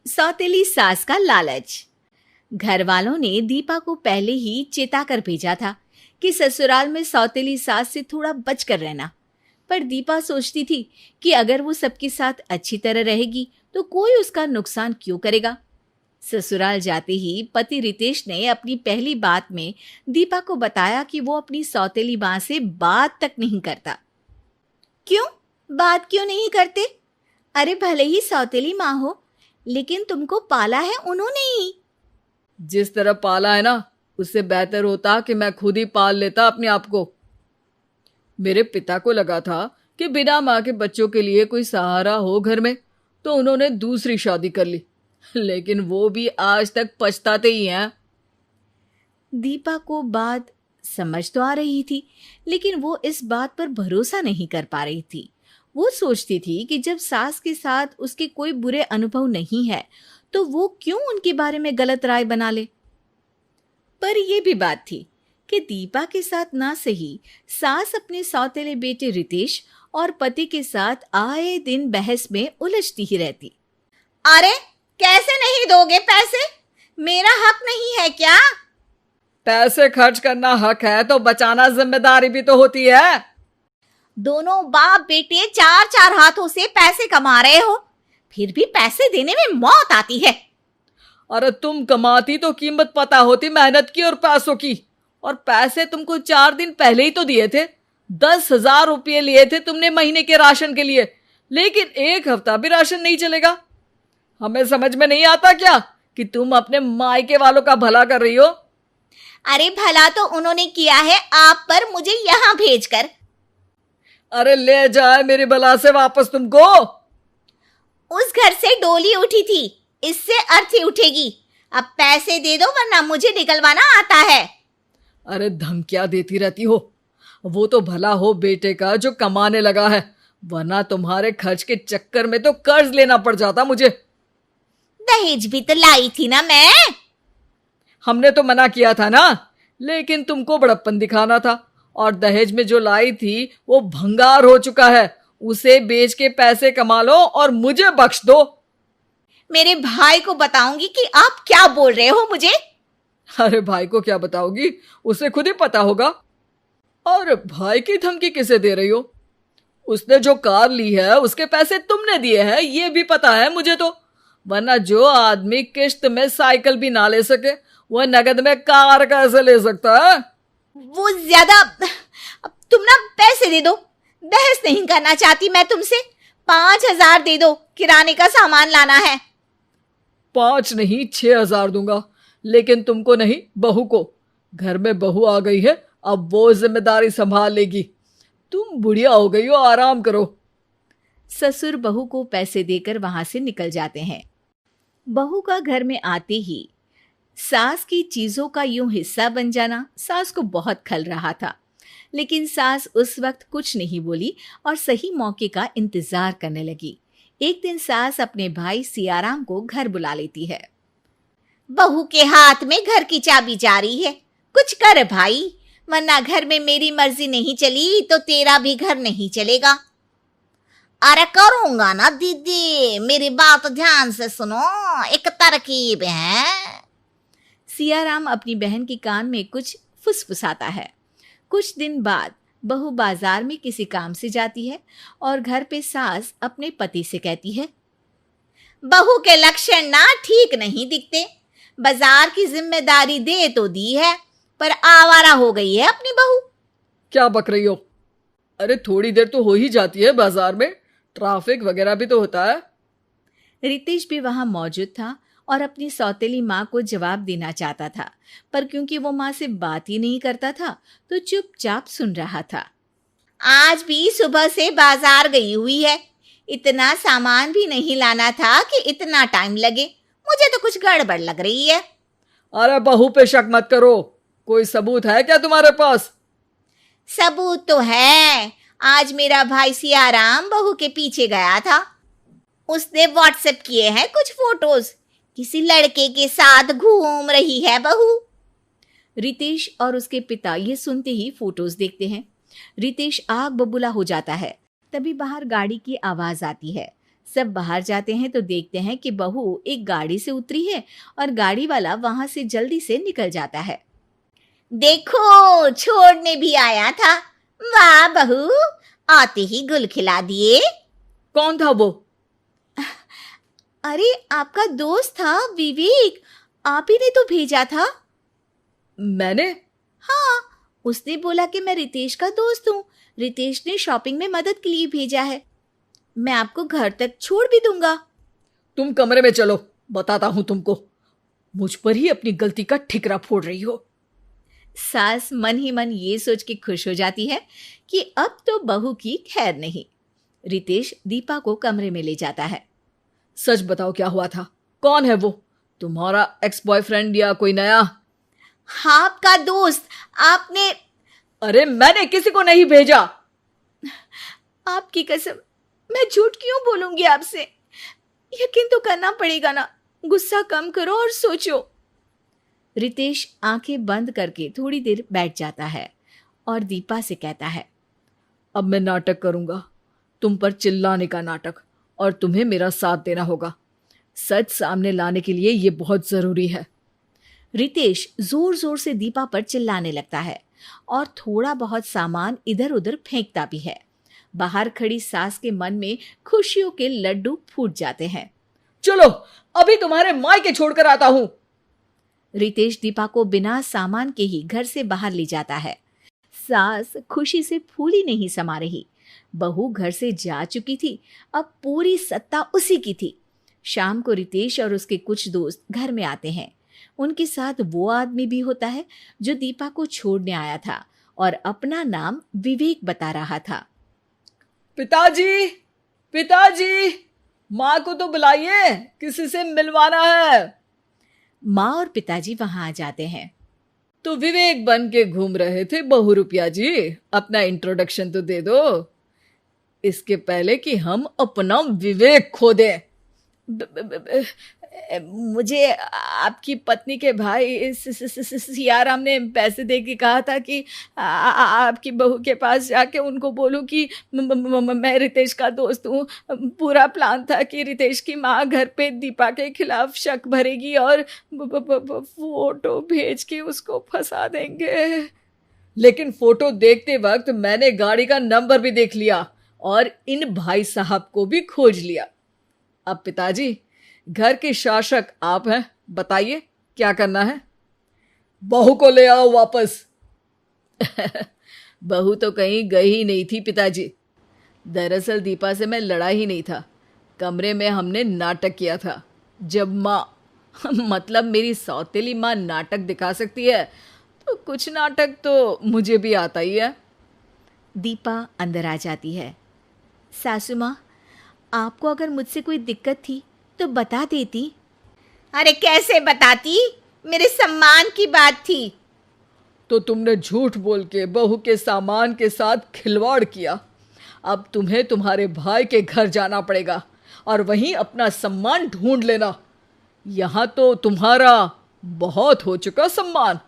सौतेली सास का लालच। घर वालों ने दीपा को पहले ही चेता कर भेजा था कि ससुराल में सौतेली सास से थोड़ा बच कर रहना। पर दीपा सोचती थी कि अगर वो सबके साथ अच्छी तरह रहेगी तो कोई उसका नुकसान क्यों करेगा। ससुराल जाते ही पति रितेश ने अपनी पहली बात में दीपा को बताया कि वो अपनी सौतेली मां से बात तक नहीं करता। क्यों? बात क्यों नहीं करते? अरे भले ही सौतेली माँ हो, लेकिन तुमको पाला है उन्होंने ही। जिस तरह पाला है ना, उससे बेहतर होता कि मैं खुद ही पाल लेता अपने आप को। मेरे पिता को लगा था कि बिना माँ के बच्चों के लिए कोई सहारा हो घर में, तो उन्होंने दूसरी शादी कर ली, लेकिन वो भी आज तक पछताते ही हैं। दीपा को बात समझ तो आ रही थी, लेकिन वो इस बात पर भरोसा नहीं कर पा रही थी। वो सोचती थी कि जब सास के साथ उसके कोई बुरे अनुभव नहीं है तो वो क्यों उनके बारे में गलत राय बना ले। पर यह भी बात थी कि दीपा के साथ ना सही सास अपने सौतेले बेटे रितेश और पति के साथ आए दिन बहस में उलझती ही रहती। अरे कैसे नहीं दोगे पैसे? मेरा हक नहीं है क्या? पैसे खर्च करना हक है तो बचाना जिम्मेदारी भी तो होती है। दोनों बाप बेटे चार चार हाथों से पैसे कमा रहे हो, फिर भी पैसे देने में मौत आती है। अरे तुम कमाती तो कीमत पता होती मेहनत की और पैसों की। और पैसे तुमको 4 दिन पहले ही तो दिए थे। 10,000 रुपये लिए थे तुमने महीने के राशन के लिए, लेकिन 1 हफ्ता भी राशन नहीं चलेगा। हमें समझ में नहीं आता क्या कि तुम अपने मायके वालों का भला कर रही हो? अरे भला तो उन्होंने किया है आप पर, मुझे यहाँ भेजकर। अरे ले जाए मेरी बला से वापस तुमको। उस घर से डोली उठी थी, इससे अर्थी उठेगी। अब पैसे दे दो वरना मुझे निकलवाना आता है। अरे धमकियां देती रहती हो। वो तो भला हो बेटे का जो कमाने लगा है, वरना तुम्हारे खर्च के चक्कर में तो कर्ज लेना पड़ जाता मुझे। दहेज भी तो लाई थी ना मैं। हमने तो मना किया था ना, लेकिन तुमको बड़प्पन दिखाना था। और दहेज में जो लाई थी वो भंगार हो चुका है, उसे बेच के पैसे कमा लो और मुझे बख्श दो। मेरे भाई को बताऊंगी कि आप क्या बोल रहे हो मुझे। अरे भाई को क्या बताओगी? उसे खुद ही पता होगा। और भाई की धमकी किसे दे रही हो? उसने जो कार ली है उसके पैसे तुमने दिए हैं, ये भी पता है मुझे तो। वरना जो आदमी किश्त में साइकिल भी ना ले सके, वह नगद में कार कैसे ले सकता है? वो ज्यादा। तुम ना पैसे दे दो, बहस नहीं करना चाहती मैं तुमसे। 5,000 दे दो, किराने का सामान लाना है। 5 नहीं 6,000 दूंगा, लेकिन तुमको नहीं, बहू को। घर में बहू आ गई है, अब वो जिम्मेदारी संभाल लेगी। तुम बुढ़िया हो गई हो, आराम करो। ससुर बहू को पैसे देकर वहां से निकल जाते हैं। बहू का घर में आते ही सास की चीजों का यूं हिस्सा बन जाना सास को बहुत खल रहा था, लेकिन सास उस वक्त कुछ नहीं बोली और सही मौके का इंतजार करने लगी। एक दिन सास अपने भाई सियाराम को घर बुला लेती है। बहू के हाथ में घर की चाबी जा रही है, कुछ कर भाई, वरना घर में मेरी मर्जी नहीं चली तो तेरा भी घर नहीं चलेगा। अरे करूंगा ना दीदी, मेरी बात ध्यान से सुनो, एक तरकीब है। सियाराम अपनी बहन के कान में कुछ फुसफुसाता है। कुछ दिन बाद बहू बाजार में किसी काम से जाती है और घर पे सास अपने पति से कहती है, बहू के लक्षण ना ठीक नहीं दिखते। बाजार की जिम्मेदारी दे तो दी है, पर आवारा हो गई है अपनी बहू। क्या बक रही हो? अरे थोड़ी देर तो हो ही जाती है बाजार में, ट्रैफिक वगैरह भी तो होता है। रितेश भी वहां मौजूद था और अपनी सौतेली माँ को जवाब देना चाहता था, पर क्योंकि वो माँ से बात ही नहीं करता था तो चुपचाप सुन रहा था। आज भी सुबह से बाजार गई हुई है, इतना सामान भी नहीं लाना था कि इतना टाइम लगे। मुझे तो कुछ गड़बड़ लग रही है। अरे बहू पे शक मत करो, कोई सबूत है क्या तुम्हारे पास? सबूत तो है। आज मेरा भाई सियाराम बहू के पीछे गया था, उसने व्हाट्सएप किए हैं कुछ फोटोज, किसी लड़के के साथ घूम रही है बहू। रितेश और उसके पिता ये सुनते ही फोटोज देखते हैं। रितेश आग बबूला हो जाता है। तभी बाहर गाड़ी की आवाज आती है। सब बाहर जाते हैं तो देखते हैं कि बहू एक गाड़ी से उतरी है और गाड़ी वाला वहां से जल्दी से निकल जाता है। देखो, छोड़ने भी आया था। वाह बहू, आते ही गुल खिला दिए। कौन था वो? अरे आपका दोस्त था विवेक, आप ही ने तो भेजा था। मैंने? हाँ, उसने बोला कि मैं रितेश का दोस्त हूँ। रितेश ने शॉपिंग में मदद के लिए भेजा है। मैं आपको घर तक छोड़ भी दूंगा। तुम कमरे में चलो, बताता हूं तुमको। मुझ पर ही अपनी गलती का ठिकरा फोड़ रही हो। सास मन ही मन ये सोच के खुश हो जाती है कि अब तो बहू की खैर नहीं। रितेश दीपा को कमरे में ले जाता है। सच बताओ, क्या हुआ था? कौन है वो? तुम्हारा एक्स बॉयफ्रेंड या कोई नया? हाँ, आपका दोस्त। आपने? अरे मैंने किसी को नहीं भेजा। आपकी कसम, मैं झूठ क्यों बोलूंगी आपसे? यकीन तो करना पड़ेगा ना। गुस्सा कम करो और सोचो। रितेश आंखें बंद करके थोड़ी देर बैठ जाता है और दीपा से कहता है, अब मैं नाटक करूंगा, तुम पर चिल्लाने का नाटक, और तुम्हें मेरा साथ देना होगा। सच सामने लाने के लिए ये बहुत जरूरी है। रितेश जोर जोर से दीपा पर चिल्लाने लगता है और थोड़ा बहुत सामान इधर उधर फेंकता भी है। बाहर खड़ी सास के मन में खुशियों के लड्डू फूट जाते हैं। चलो, अभी तुम्हारे मायके छोड़कर आता हूं। रितेश दीपा को बिना सामान के ही घर से बाहर ले जाता है। सास खुशी से फूली नहीं समा रही। बहू घर से जा चुकी थी, अब पूरी सत्ता उसी की थी। शाम को रितेश और उसके कुछ दोस्त घर में आते हैं। उनके साथ वो आदमी भी होता है जो दीपा को छोड़ने आया था और अपना नाम विवेक बता रहा था। पिताजी, पिताजी, माँ को तो बुलाइए, किसी से मिलवाना है। माँ और पिताजी वहां आ जाते हैं। तो विवेक बन के घूम रहे थे बहू रुपया जी, अपना इंट्रोडक्शन तो दे दो, इसके पहले कि हम अपना विवेक खो दें। मुझे आपकी पत्नी के भाई सियाराम ने पैसे दे के कहा था कि आपकी बहू के पास जाके उनको बोलूं कि मैं रितेश का दोस्त हूँ। पूरा प्लान था कि रितेश की माँ घर पे दीपा के खिलाफ शक भरेगी और फोटो भेज के उसको फंसा देंगे। लेकिन फोटो देखते वक्त मैंने गाड़ी का नंबर भी देख लिया और इन भाई साहब को भी खोज लिया। अब पिताजी, घर के शासक आप हैं, बताइए क्या करना है। बहू को ले आओ वापस। बहू तो कहीं गई ही नहीं थी पिताजी। दरअसल दीपा से मैं लड़ा ही नहीं था, कमरे में हमने नाटक किया था। जब माँ मतलब मेरी सौतेली माँ नाटक दिखा सकती है तो कुछ नाटक तो मुझे भी आता ही है। दीपा अंदर आ जाती है। सासू माँ, आपको अगर मुझसे कोई दिक्कत थी तो बता देती। अरे कैसे बताती, मेरे सम्मान की बात थी। तो तुमने झूठ बोल के बहू के सामान के साथ खिलवाड़ किया। अब तुम्हें तुम्हारे भाई के घर जाना पड़ेगा और वहीं अपना सम्मान ढूंढ लेना। यहाँ तो तुम्हारा बहुत हो चुका सम्मान।